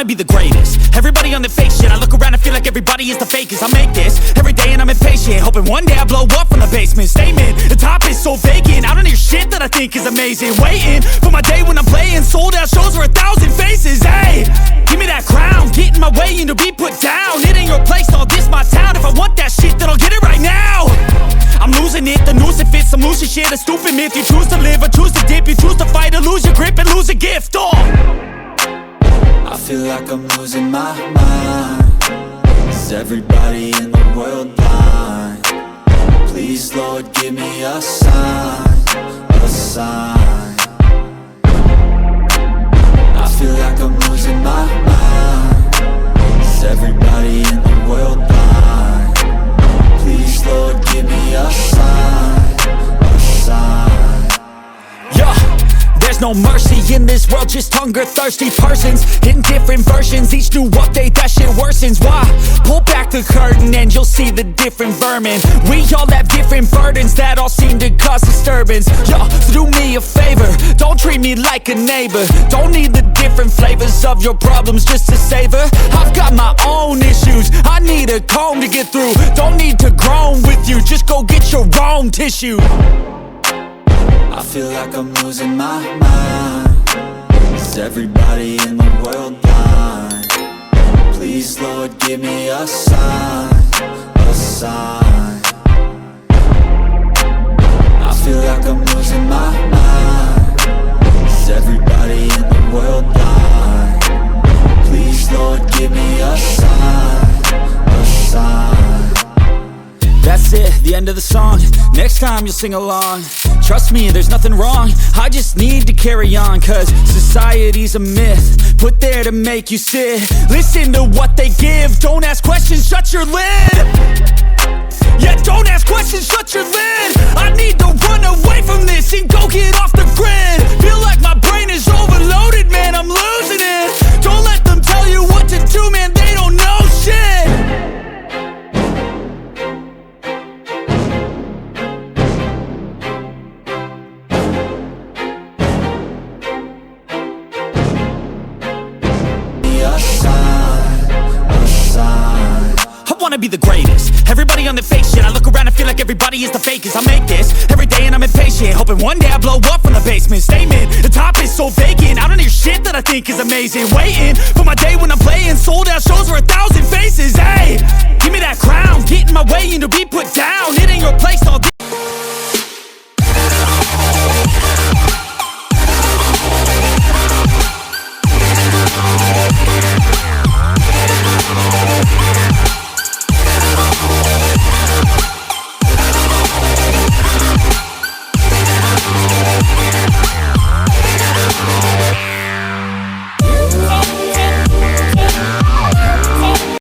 wanna be the greatest. Everybody on the fake shit, I look around and feel like everybody is the fakest. I make this every day and I'm impatient, hoping one day I blow up from the basement. Statement, the top is so vacant, I don't hear shit that I think is amazing. Waiting for my day when I'm playing sold out shows for 1,000 faces. Hey, give me that crown, get in my way and to be put down. It ain't your place, all this my town. If I want that shit, then I'll get it right now. I'm losing it, the noose it fits, some losing shit, a stupid myth. You choose to live or choose to dip, you choose to fight or lose your grip and lose a gift. Oh, I feel like I'm losing my mind. Is everybody in the world blind? Please Lord, give me a sign, a sign. I feel like I'm losing my mind. Is everybody in the world blind? Please Lord, give me a sign, a sign. yeah. There's no mercy in this world, just hunger-thirsty persons in different versions. Each new update, that shit worsens. Why? Pull back the curtain and you'll see the different vermin. We all have different burdens that all seem to cause disturbance. Yo, do me a favor, don't treat me like a neighbor. Don't need the different flavors of your problems just to savor. I've got my own issues, I need a comb to get through. Don't need to groan with you, just go get your own tissue. I feel like I'm losing my mind. Is everybody in the world blind? Please Lord, give me a sign, a sign. I feel like I'm losing my mind. Is everybody in the world blind? Please Lord, give me a sign, a sign. That's it, the end of the song. Next time you'll sing along. Trust me, there's nothing wrong, I just need to carry on. Cause society's a myth, put there to make you sit. Listen to what they give, don't ask questions, shut your lid. Yeah, don't ask questions, shut your lid. I need to run away from this and go get off the grid. Feel like my brain is overloaded, man, I'm losing it. Don't let them tell you what to do, man, they don't know shit. I wanna be the greatest. Everybody on the fake shit, I look around and feel like everybody is the fakest. I make this every day and I'm impatient, hoping one day I blow up from the basement. Statement, the top is so vacant, I don't hear shit that I think is amazing. Waiting for my day when I'm playing sold out shows for 1,000 faces. Hey, give me that crown, get in my way and to be put down. It ain't your place, all